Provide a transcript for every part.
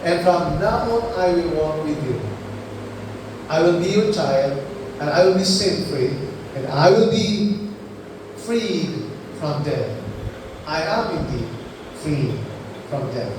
And from now on, I will walk with you. I will be your child, and I will be sin-free, and I will be freed from death. I am indeed free from death.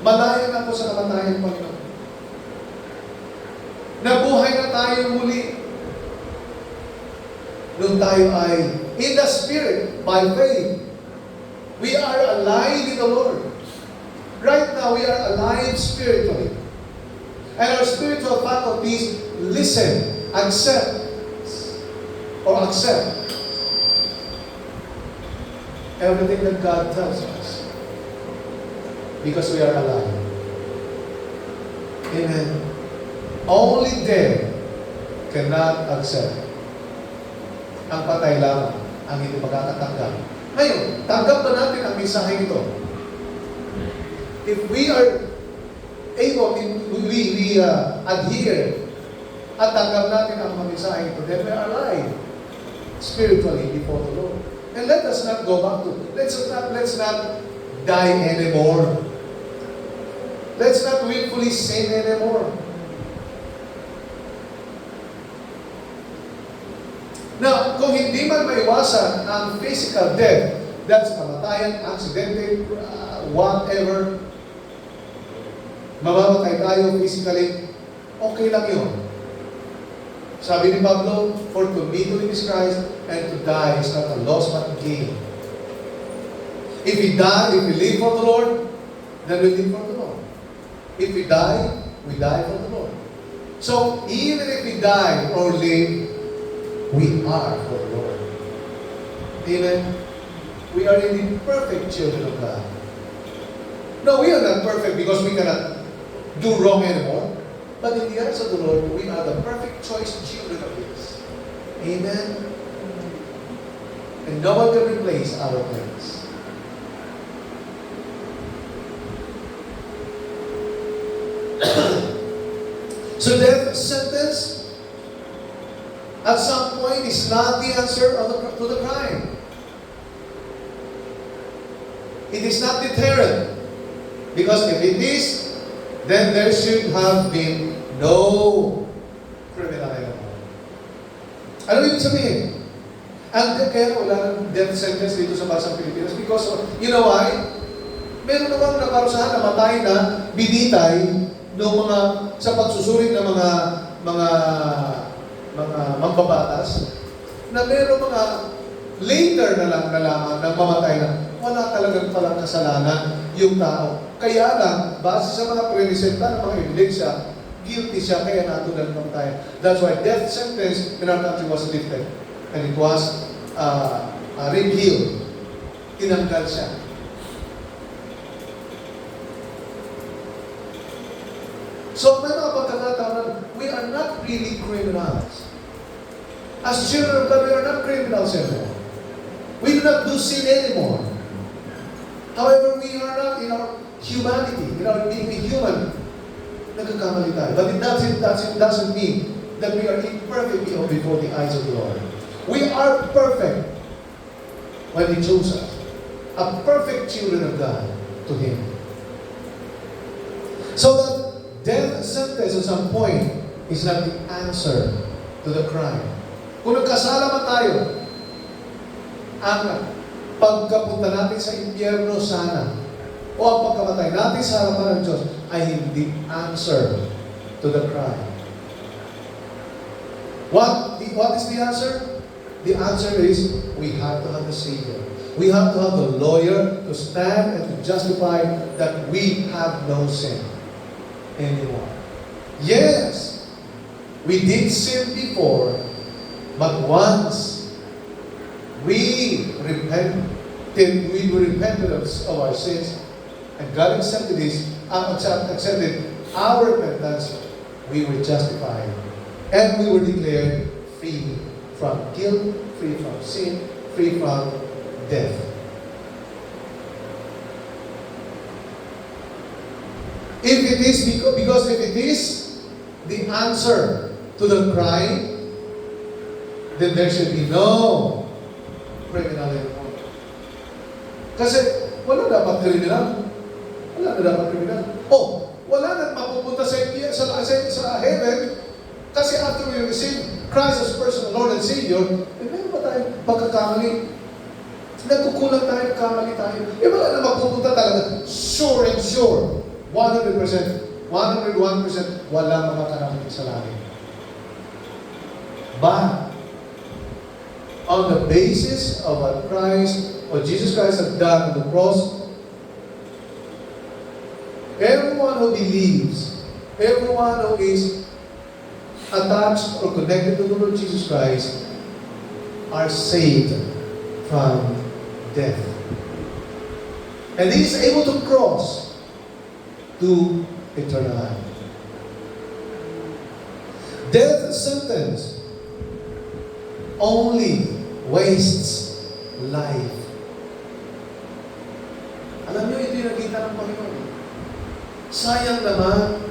Malaya na ako sa kamatayan, Panginoon. Nabuhay na tayo muli. Nung tayo ay in the Spirit, by faith. We are alive in the Lord. Right now, we are alive spiritually. And our spiritual faculties listen, accept everything that God tells us. Because we are alive. Amen. Only dead cannot accept. Ang patay lamang ang hindi makakatanggap. Ngayon, tanggap ba natin ang mensahe ito? If we are able, we adhere at tanggap natin ang mensahe ito, then we are alive spiritually before the Lord. And let us not go back to, let's not die anymore. Let's not willfully sin anymore. Now, kung hindi man maiwasan ang physical death, that's kamatayan, aksidente, whatever, mamamatay tayo physically, okay lang yun. Sabi ni Pablo, for to me to live is Christ, and to die is not a loss but a gain. If we die, if we live for the Lord, then we live for the Lord. If we die for the Lord. So, even if we die or live, we are for the Lord. Amen? We are indeed perfect children of God. No, we are not perfect because we cannot do wrong anymore. But in the eyes of the Lord, we are the perfect choice children of His. Amen? And no one can replace our place. So death sentence at some point is not the answer to the crime. It is not deterrent. Because if it is, then there should have been no criminal anymore. Ano ibig sabihin? Kaya wala ng death sentence dito sa Bansang Pilipinas because, you know why? Meron namang naparusahan na matay na binitay ng mga, sa pagsusulit ng mga mambabatas, na meron mga later na lang nalaman ng mamatay na wala talagang palang kasalanan yung tao. Kaya lang, base sa mga prenisenta ng mga ebidensya, guilty siya, kaya natulan ng tayo. That's why death sentence in our country was lifted. And it was repealed. Tinanggal siya. So, may mga pagkakataon, we are not really criminals. As children of God, we are not criminals anymore. We do not do sin anymore. However, we are not in our humanity, in our being human. Nagkakamali tayo. But it doesn't mean that we are imperfect before the eyes of the Lord. We are perfect when He chose us. A perfect children of God to Him. So that death sentence at some point is not the answer to the crime. Kung nagkasala man tayo, ang pagkapunta natin sa impyerno sana, o ang pagkamatay natin sa harapan ng Diyos, ay hindi answer to the crime. What is the answer? The answer is, we have to have the Savior. We have to have the lawyer to stand and to justify that we have no sin anymore. Yes, we did sin before, but once we repented of our sins, and God accepted our repentance, we were justified, and we were declared free from guilt, free from sin, free from death. If it is because if it is the answer to the crime, then there should be no criminal anymore. Kasi wala dapat kriminal. Wala na dapat kriminal. Oh, wala nang mapupunta sa heaven kasi after we receive Christ as personal Lord and Savior, meron ba tayong pagkakamali? Nagkukulang tayo, kamali tayo. Wala na mapupunta talaga. Sure and sure. 100%, 101%, wala makakarating sa langit. But, on the basis of what Christ, or Jesus Christ has done on the cross, everyone who believes, everyone who is attached or connected to the Lord Jesus Christ are saved from death. And he is able to cross to eternal life. Death sentence only wastes life. Alam niyo, ito yung nakita ng Panginoon. Sayang naman.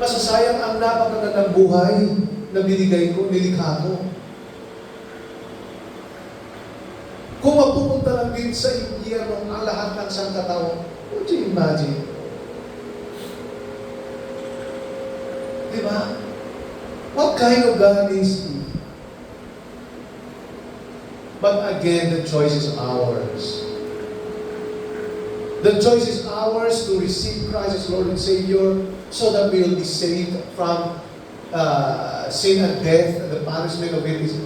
Masasayang ang napakagandang buhay na binigay ko, nilikha ko. Kung mapupunta lang din sa impyerno ang lahat ng sangkatao, would you imagine? Diba? What kind of God is He? But again, the choice is ours. The choice is ours to receive Christ as Lord and Savior so that we will be saved from sin and death. And the punishment of it is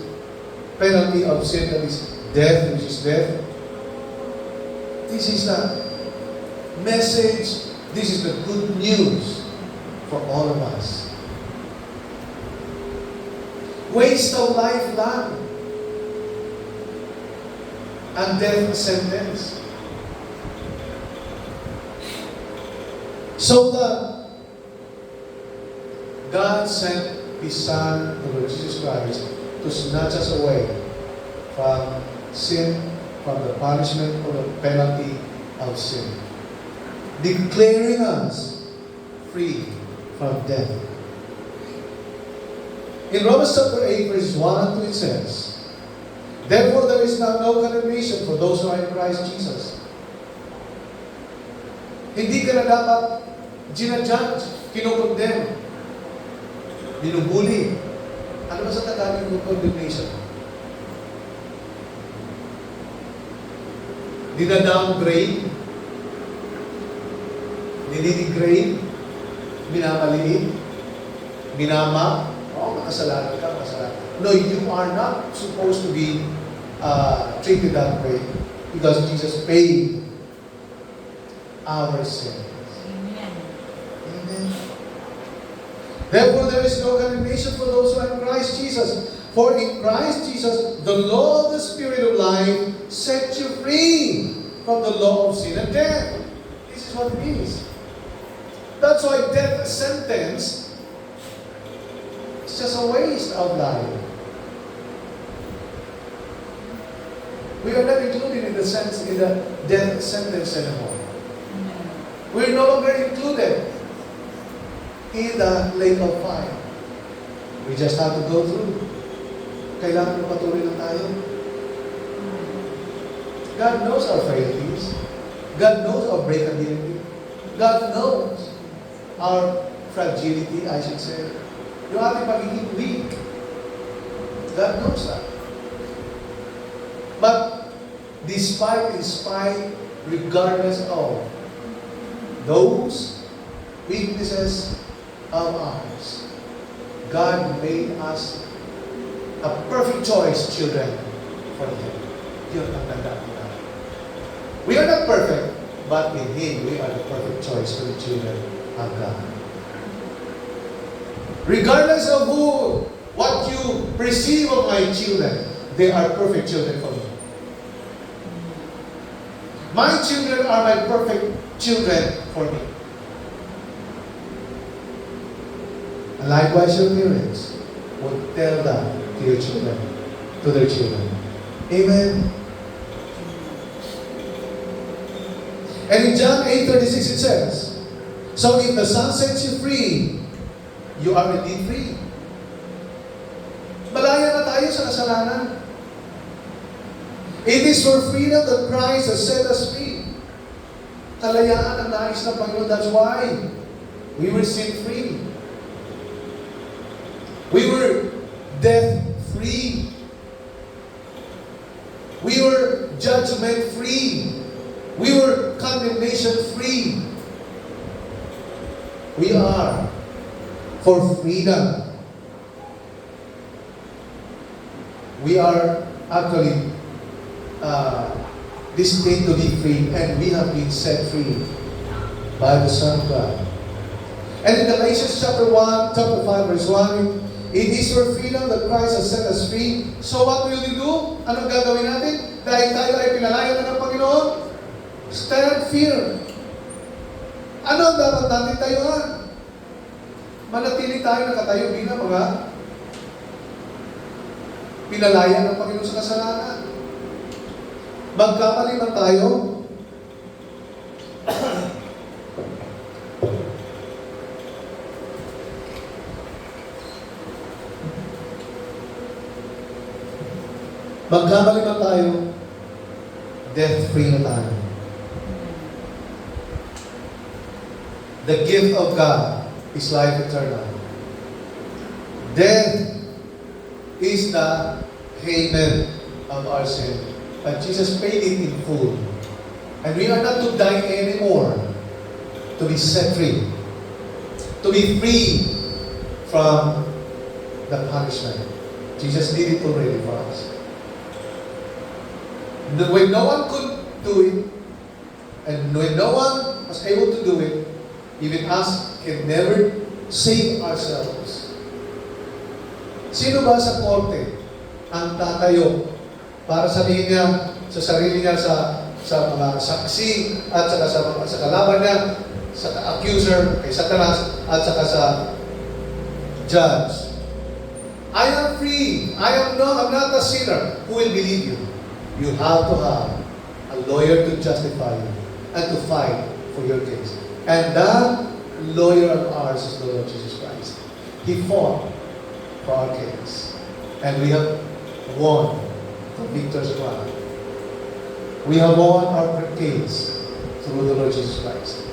penalty of sin, that is death, which is death. This is the message, this is the good news for all of us. Waste of life lang and death sentence. So that God sent His Son, the Lord Jesus Christ, to snatch us away from sin, from the punishment or the penalty of sin, declaring us free from death. In Romans chapter 8, verses 1 and 2, it says, "Therefore there is now no condemnation for those who are in Christ Jesus." Hindi ka na dapat ginajudge, kinukondem, binubuli. Ano ba sa Tagalog ng condemnation? Dina-downgrade, dinidegrade, minamaliit, minama. Oh, makasalanan ka, makasalanan. No, you are not supposed to be treated that way because Jesus paid our sin. Amen. Therefore, there is no condemnation for those who are in Christ Jesus. For in Christ Jesus, the law of the Spirit of life set you free from the law of sin and death. This is what it means. That's why death sentence is just a waste of life. We are not included in the death sentence anymore. We're no longer included in the lake of fire. We just have to go through. Kailangan patuloy lang tayo. God knows our frailties. God knows our breakability. God knows our fragility, I should say. Yung ating pagiging weak. God knows that. But in spite, regardless of those weaknesses of ours, God made us a perfect choice, children, for Him. Yun ang tandaan ko natin. We are not perfect, but in Him, we are the perfect choice for the children of God. Regardless of what you perceive of my children, they are perfect children for me. My children are my perfect children for me. And likewise, your parents would tell that to your children, to their children. Amen. And in John 8:36 it says, "So if the Son sets you free, you are indeed free." Malaya na tayo sa kasalanan. It is for freedom that Christ has set us free. Kalayaan ang nais ng Panginoon. That's why We were sin-free. We were death-free. We were judgment-free. We were condemnation-free. We are for freedom. We are actually destined to be free, and we have been set free by the Son of God. And in Galatians chapter 5, verse 1, it is for freedom that Christ has set us free. So what will we do? Anong gagawin natin? Dahil tayo ay pinalaya na ng Panginoon? Stand firm. Ano ang dapat natin tayuan? Manatili tayo nakatayo bilang mga pinalaya ng Panginoon sa kasalanan. Magkamali man tayo, death-free na tayo. The gift of God is life eternal. Death is the payment of our sin. But Jesus paid it in full. And we are not to die anymore. To be set free. To be free from the punishment. Jesus did it already for us. When no one could do it, and when no one was able to do it, even us can never save ourselves. Sino ba sa korte ang tatayo para sabihin niya sa sarili niya sa mga saksi at saka sa kalaban niya, sa accuser, kay Satanas, at saka sa judge? I am free. I'm not a sinner. Who will believe you? You have to have a lawyer to justify you and to fight for your case. And that lawyer of ours is the Lord Jesus Christ. He fought for our case. And we have won the victor's crown. We have won our case through the Lord Jesus Christ.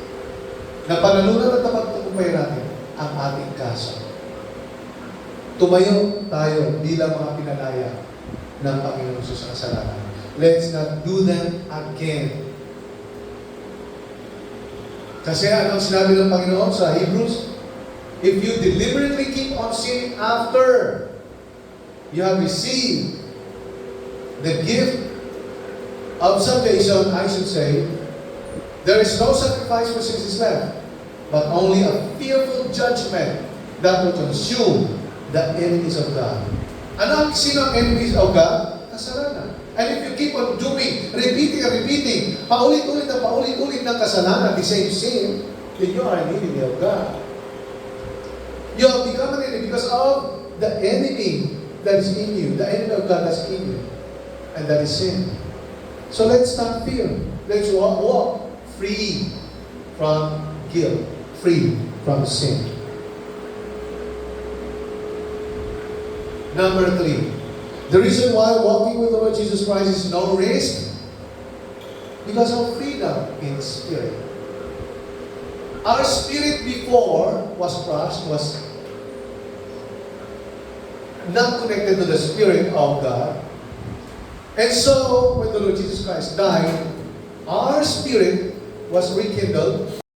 Napanalunan at napagtagumpay natin ang ating kaso. Tumayo tayo bilang mga pinalaya ng Panginoon sa kasalanan. Let's not do them again. Kasi anong sinabi ng Panginoon sa Hebrews? If you deliberately keep on sinning after you have received the gift of salvation, I should say, there is no sacrifice for sins left, but only a fearful judgment that will consume the enemies of God. Sino ang enemies of God? Kasalanan. And if you keep on doing, repeating, paulit-ulit ng kasalanan, the same sin, then you are an enemy of God. You have become an enemy because of the enemy that is in you, the enemy of God that's in you, and that is sin. So let's not fear. Let's walk free from guilt, free from sin. Number 3. The reason why walking with the Lord Jesus Christ is no risk, because of freedom in spirit. Our spirit before was crushed, was not connected to the Spirit of God. And so, when the Lord Jesus Christ died, our spirit was rekindled,